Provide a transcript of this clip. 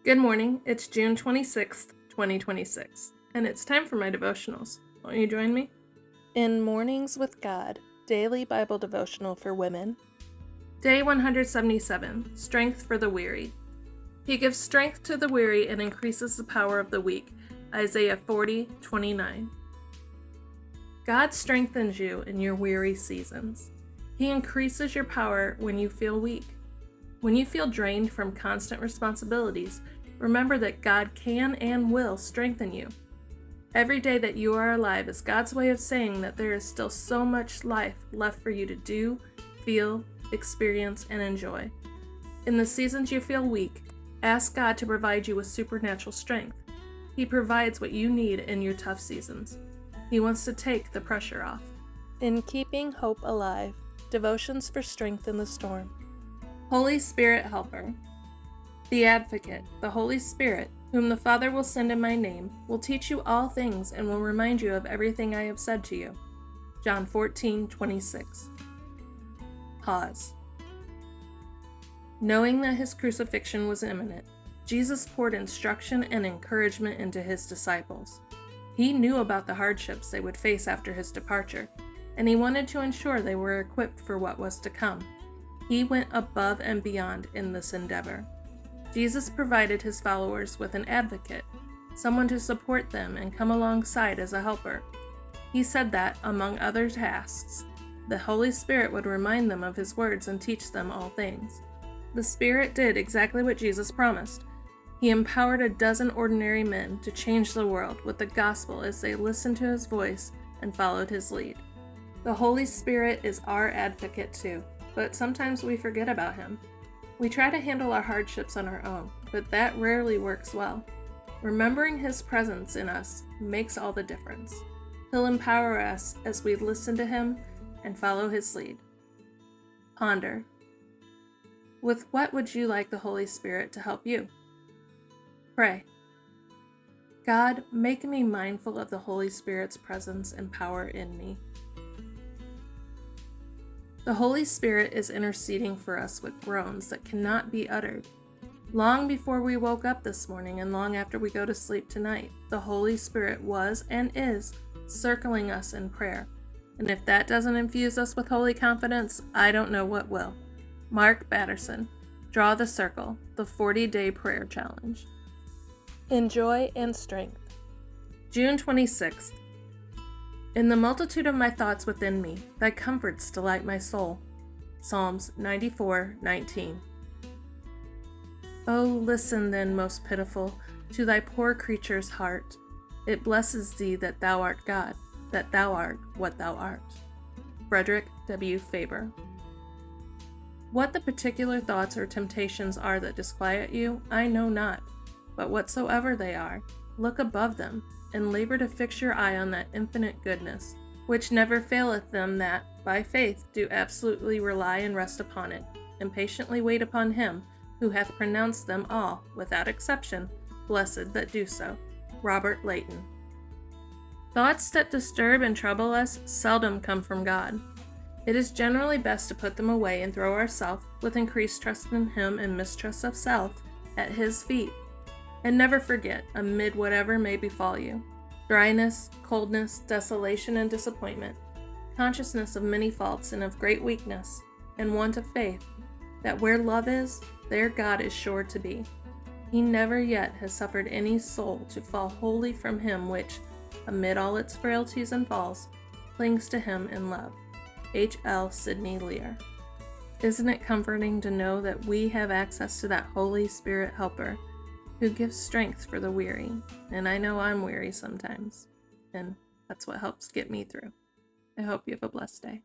Good morning, it's June 26th, 2026, and it's time for my devotionals. Won't you join me? In Mornings with God, Daily Bible Devotional for Women. Day 177, Strength for the Weary. He gives strength to the weary and increases the power of the weak. Isaiah 40:29. God strengthens you in your weary seasons. He increases your power when you feel weak. When you feel drained from constant responsibilities, remember that God can and will strengthen you. Every day that you are alive is God's way of saying that there is still so much life left for you to do, feel, experience, and enjoy. In the seasons you feel weak, ask God to provide you with supernatural strength. He provides what you need in your tough seasons. He wants to take the pressure off. In Keeping Hope Alive, Devotions for Strength in the Storm. Holy Spirit Helper. The Advocate, the Holy Spirit, whom the Father will send in my name, will teach you all things and will remind you of everything I have said to you. John 14:26. Pause. Knowing that his crucifixion was imminent, Jesus poured instruction and encouragement into his disciples. He knew about the hardships they would face after his departure, and he wanted to ensure they were equipped for what was to come. He went above and beyond in this endeavor. Jesus provided his followers with an advocate, someone to support them and come alongside as a helper. He said that, among other tasks, the Holy Spirit would remind them of his words and teach them all things. The Spirit did exactly what Jesus promised. He empowered a dozen ordinary men to change the world with the gospel as they listened to his voice and followed his lead. The Holy Spirit is our advocate too, but sometimes we forget about him. We try to handle our hardships on our own, but that rarely works well. Remembering his presence in us makes all the difference. He'll empower us as we listen to him and follow his lead. Ponder. With what would you like the Holy Spirit to help you? Pray. God, make me mindful of the Holy Spirit's presence and power in me. The Holy Spirit is interceding for us with groans that cannot be uttered. Long before we woke up this morning and long after we go to sleep tonight, the Holy Spirit was and is circling us in prayer. And if that doesn't infuse us with holy confidence, I don't know what will. Mark Batterson, Draw the Circle, the 40-Day Prayer Challenge. In Joy and Strength. June 26th. In the multitude of my thoughts within me, thy comforts delight my soul. Psalms 94:19. Oh, listen then, most pitiful, to thy poor creature's heart. It blesses thee that thou art God, that thou art what thou art. Frederick W. Faber. What the particular thoughts or temptations are that disquiet you, I know not, but whatsoever they are, look above them, and labor to fix your eye on that infinite goodness, which never faileth them that, by faith, do absolutely rely and rest upon it, and patiently wait upon him, who hath pronounced them all, without exception, blessed that do so. Robert Leighton. Thoughts that disturb and trouble us seldom come from God. It is generally best to put them away and throw ourselves, with increased trust in him and mistrust of self, at his feet. And never forget, amid whatever may befall you, dryness, coldness, desolation, and disappointment, consciousness of many faults and of great weakness, and want of faith, that where love is, there God is sure to be. He never yet has suffered any soul to fall wholly from him which, amid all its frailties and falls, clings to him in love. H. L. Sidney Lear. Isn't it comforting to know that we have access to that Holy Spirit helper, who gives strength for the weary? And I know I'm weary sometimes, and that's what helps get me through. I hope you have a blessed day.